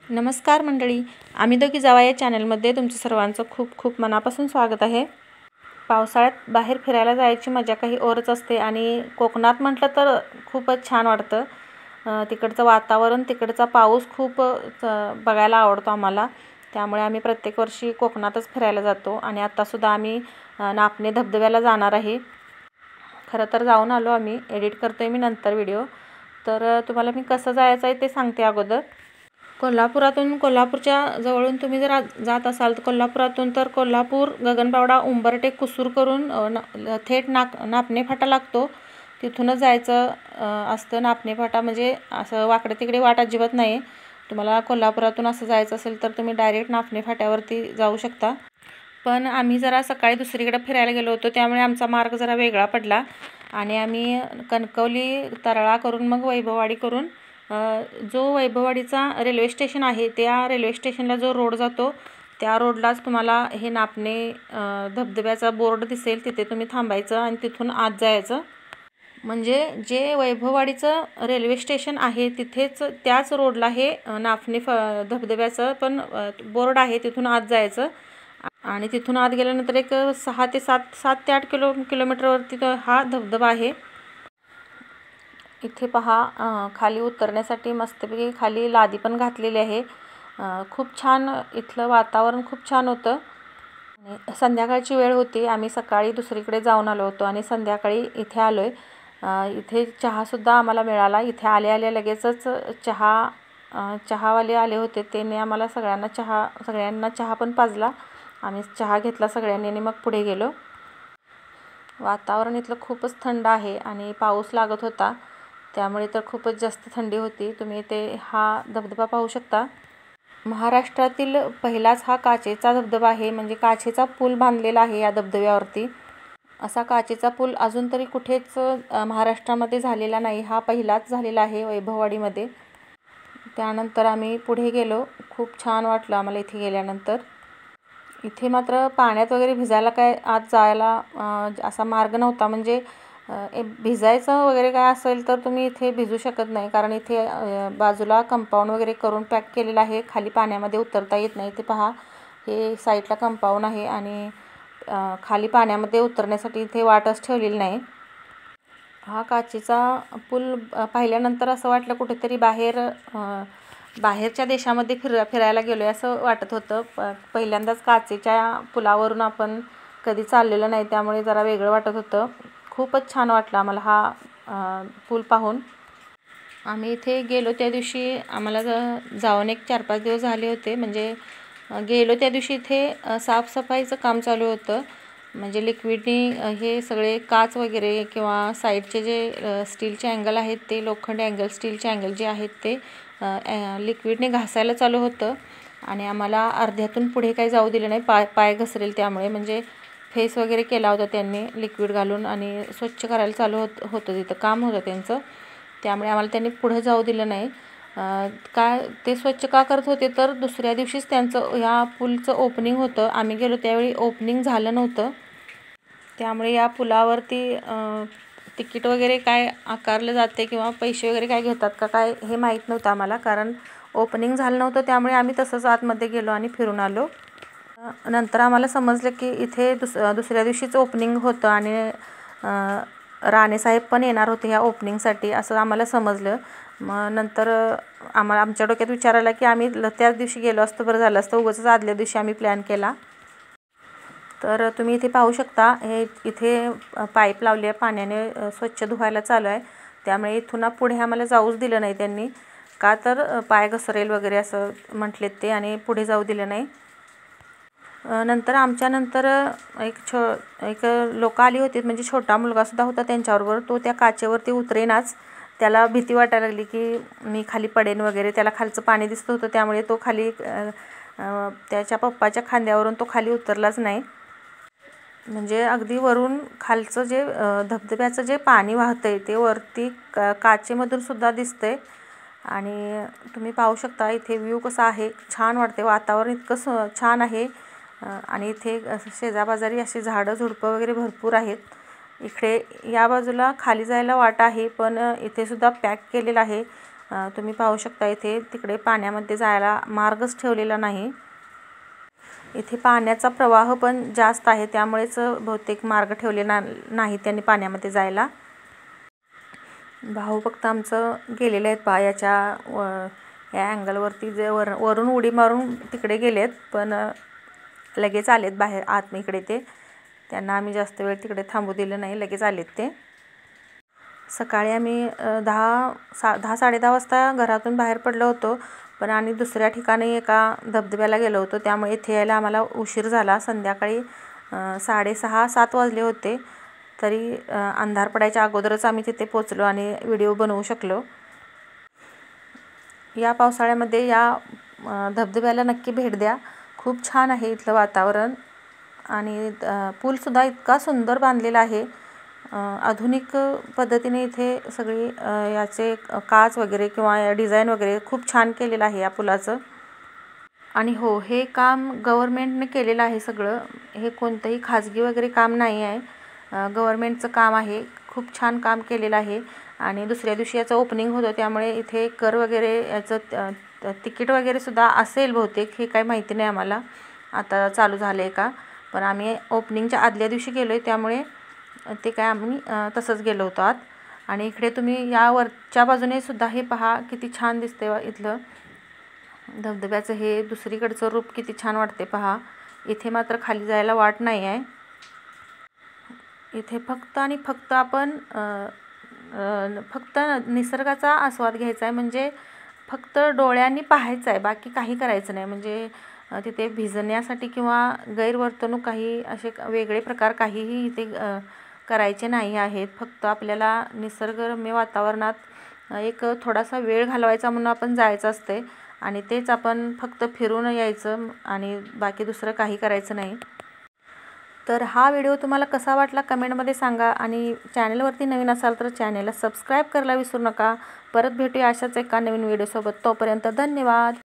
नमस्कार मंडळी, आम्ही दोघी जावा या चॅनलमध्ये तुमचं सर्वांचं खूप खूप मनापासून स्वागत आहे। पावसाळ्यात बाहेर फिरायला जायची मजा काही औरच असते आणि कोकणात म्हटलं तर खूपच छान वाटतं। तिकडचं वातावरण, तिकडचा पाऊस खूप बघायला आवडतो आम्हाला। त्यामुळे आम्ही प्रत्येक वर्षी कोकणातच फिरायला जातो आणि आत्तासुद्धा आम्ही नापणे धबधब्याला जाणार आहे। खरं तर जाऊन आलो आम्ही, एडिट करतोय मी नंतर व्हिडिओ। तर तुम्हाला मी कसं जायचं आहे ते सांगते अगोदर। कोल्हापूरच्या जवळून तुम्ही जर जात असाल तर कोल्हापुरातून तर कोल्हापूर, गगनबावडा, उंबरठे, कुसूर करून थेट नापणे फाटा लागतो। तिथूनच जायचं असतं। नापणे फाटा म्हणजे असं वाकडे तिकडे वाट अजिबात नाही। तुम्हाला कोल्हापुरातून असं जायचं असेल तर तुम्ही डायरेक्ट नापणे फाट्यावरती जाऊ शकता। पण आम्ही जरा सकाळी दुसरीकडे फिरायला गेलो होतो, त्यामुळे आमचा मार्ग जरा वेगळा पडला आणि आम्ही कणकवली, तराळा करून मग वैभववाडी करून जो वैभववाडीचा रेल्वे स्टेशन आहे त्या रेल्वे स्टेशनला जो रोड जातो त्या रोडलाच तुम्हाला हे नापणे धबधब्याचा बोर्ड दिसेल, तिथे तुम्ही थांबायचं आणि तिथून आत जायचं। म्हणजे जे वैभववाडीचं रेल्वे स्टेशन आहे तिथेच त्याच रोडला हे नापणे धबधब्याचं पण बोर्ड आहे, तिथून आत जायचं आणि तिथून आत गेल्यानंतर एक 6 ते 7 ते 8 किलोमीटरवरती हा धबधबा आहे। इथे पहा खाली उतरण्यासाठी मस्तपैकी खाली लादी पण घातलेली आहे। खूप छान इथलं वातावरण खूप छान होतं आणि संध्याकाळची वेळ होती। आम्ही सकाळी दुसरीकडे जाऊन आलो होतो आणि संध्याकाळी इथे आलोय। इथे चहासुद्धा आम्हाला मिळाला। इथे आल्या लगेचच चहावाले आले होते, त्याने आम्हाला सगळ्यांना चहा पण पाजला। आम्ही चहा घेतला सगळ्यांनी आणि मग पुढे गेलो। वातावरण इथलं खूपच थंड आहे आणि पाऊस लागत होता, त्यामुळे तर खूपच जास्त थंडी होती। तुम्ही इथे हा धबधबा पाहू शकता। महाराष्ट्रातील पहिलाच हा काचेचा धबधबा आहे, म्हणजे काचेचा पूल बांधलेला आहे या धबधब्यावरती। असा काचेचा पूल अजून तरी कुठेच महाराष्ट्रामध्ये झालेला नाही, हा पहिलाच झालेला आहे वैभववाडीमध्ये। त्यानंतर आम्ही पुढे गेलो, खूप छान वाटलं आम्हाला इथे गेल्यानंतर। इथे मात्र पाण्यात वगैरे भिजायला काय आत जायला असा मार्ग नव्हता, म्हणजे भिजायचं वगैरे काय असेल तर तुम्ही इथे भिजू शकत नाही, कारण इथे बाजूला कंपाऊंड वगैरे करून पॅक केलेलं आहे, खाली पाण्यामध्ये उतरता येत नाही। ते पहा, हे साईडला कंपाऊंड आहे आणि खाली पाण्यामध्ये उतरण्यासाठी इथे वाटच ठेवलेली नाही। हा काचेचा पूल पाहिल्यानंतर असं वाटलं कुठेतरी बाहेरच्या देशामध्ये फिरायला गेलो आहे असं वाटत होतं। पहिल्यांदाच काचेच्या पुलावरून आपण कधी चाललेलं नाही, त्यामुळे जरा वेगळं वाटत होतं। खूपच छान वाटलं आम्हाला हा पूल पाहून। आम्ही इथे गेलो त्या दिवशी आम्हाला जाऊन एक 4-5 दिवस झाले होते, म्हणजे गेलो त्या दिवशी इथे साफसफाईचं काम चालू होतं। म्हणजे लिक्विडनी हे सगळे काच वगैरे किंवा साईडचे जे स्टीलचे अँगल आहेत ते लोखंडी अँगल, स्टीलचे अँगल जे आहेत ते लिक्विडने घासायला चालू होतं आणि आम्हाला अर्ध्यातून पुढे काही जाऊ दिलं नाही, पाय घसरेल त्यामुळे। म्हणजे फेस वगैरे केला होता त्यांनी लिक्विड घालून आणि स्वच्छ करायला चालू होतं तिथं काम होतं त्यांचं, त्यामुळे आम्हाला त्यांनी पुढे जाऊ दिलं नाही। ते स्वच्छ का करत होते तर दुसऱ्या दिवशीच त्यांचं ह्या पूलचं ओपनिंग होतं। आम्ही गेलो त्यावेळी ओपनिंग झालं नव्हतं, त्यामुळे या पुलावरती तिकीट वगैरे काय आकारलं जाते किंवा पैसे वगैरे काय घेतात का काय हे माहीत नव्हतं आम्हाला, कारण ओपनिंग झालं नव्हतं, त्यामुळे आम्ही तसंच आतमध्ये गेलो आणि फिरून आलो। नंतर आम्हाला समजलं की इथे दुसऱ्या दिवशीच ओपनिंग होतं आणि राणेसाहेब पण येणार होते ह्या ओपनिंगसाठी असं आम्हाला समजलं। मग नंतर आमच्या डोक्यात विचार आला की आम्ही त्याच दिवशी गेलो असतो बरं झालं असतं, उगाचच आदल्या दिवशी आम्ही प्लॅन केला। तर तुम्ही इथे पाहू शकता, हे इथे पाईप लावली आहे, पाण्याने स्वच्छ धुवायला चालू आहे, त्यामुळे इथून पुढे आम्हाला जाऊच दिलं नाही त्यांनी, का तर पाय घसरेल वगैरे असं म्हटलेत ते आणि पुढे जाऊ दिलं नाही। नंतर आमच्यानंतर एक लोक आली होती, म्हणजे छोटा मुलगासुद्धा होता त्यांच्याबरोबर। तो त्या काचेवरती उतरेनाच, त्याला भीती वाटायला लागली की मी खाली पडेन वगैरे। त्याला खालचं पाणी दिसत होतं, त्यामुळे तो खाली त्याच्या पप्पाच्या खांद्यावरून तो खाली उतरलाच नाही। म्हणजे अगदी वरून खालचं जे धबधब्याचं जे पाणी वाहतंय ते वरती काचेमधून सुद्धा दिसतंय आणि तुम्ही पाहू शकता इथे व्ह्यू कसा आहे, छान वाटते। वातावरण इतकं छान आहे आणि इथे शेजाबाजारी अशी झाडं झुडपं वगैरे भरपूर आहेत। इकडे या बाजूला खाली जायला वाट आहे, पण इथे सुद्धा पॅक केलेलं आहे, तुम्ही पाहू शकता इथे तिकडे पाण्यामध्ये जायला मार्गच ठेवलेला नाही. इथे पाण्याचा प्रवाह पण जास्त आहे, त्यामुळेच बहुतेक मार्ग ठेवलेला नाही त्यांनी पाण्यामध्ये जायला. भाऊ फक्त आमचं गेलेले आहेत याच्या या अँगलवरती जे वरून उडी मारून तिकडे गेलेत, पण लगेच आलेत बाहेर आत इकडे. त्यांना आम्ही जास्त वेळ तिकडे थांबू दिलं नाही, लगेच आलेत ते. सकाळी आम्ही 10-10:30 वाजता घरातून बाहेर पडलो होतो, पण आणि दुसऱ्या ठिकाणी एका धबधब्याला गेलो होतो, त्यामुळे इथे यायला आम्हाला उशीर झाला. संध्याकाळी 6:30-7 वाजले होते, तरी अंधार पडायच्या अगोदरच आम्ही तिथे पोचलो आणि व्हिडिओ बनवू शकलो. या पावसाळ्यामध्ये या धबधब्याला नक्की भेट द्या. खूप छान आहे इथलं वातावरण आणि पूलसुद्धा इतका सुंदर बांधलेला आहे. आधुनिक पद्धतीने इथे सगळी याचे काच वगैरे किंवा डिझाईन वगैरे खूप छान केलेलं आहे या पुलाचं. आणि हो, हे काम गव्हर्मेंटने केलेलं आहे सगळं. हे कोणतंही खाजगी वगैरे काम नाही आहे, गव्हर्मेंटचं काम आहे. खूप छान काम केलेलं आहे. आणि दुसऱ्या दिवशी याचं ओपनिंग होतं, त्यामुळे इथे कर वगैरे याचं तिकीट वगैरे सुद्धा असेल बहुतेक, हे काही माहिती नाही आम्हाला आता चालू झालं आहे का. पण आम्ही ओपनिंगच्या आदल्या दिवशी गेलो आहे, त्यामुळे ते काय आम्ही तसंच गेलो होतो आत. आणि इकडे तुम्ही या वरच्या बाजूने सुद्धा हे पहा किती छान दिसते इथलं धबधब्याचं हे दुसरीकडचं रूप किती छान वाटते पहा. इथे मात्र खाली जायला वाट नाही आहे. इथे फक्त आणि फक्त आपण फक्त निसर्गाचा आस्वाद घ्यायचा आहे, म्हणजे फक्त डोळ्यांनी पाहायचं आहे, बाकी काही करायचं नाही. म्हणजे तिथे भिजण्यासाठी किंवा गैरवर्तणूक काही असे वेगळे प्रकार काहीही इथे करायचे नाही आहेत. फक्त आपल्याला निसर्गरम्य वातावरणात एक थोडासा वेळ घालवायचा म्हणून आपण जायचं असते आणि तेच आपण फक्त फिरून यायचं आणि बाकी दुसरं काही करायचं नाही. तर हा व्हिडिओ तुम्हाला कसा वाटला कमेंटमध्ये सांगा आणि चॅनलवरती नवीन असाल तर चॅनलला सबस्क्राईब करायला विसरू नका. परत भेटूया अशाच एका नवीन व्हिडिओसोबत. तोपर्यंत धन्यवाद.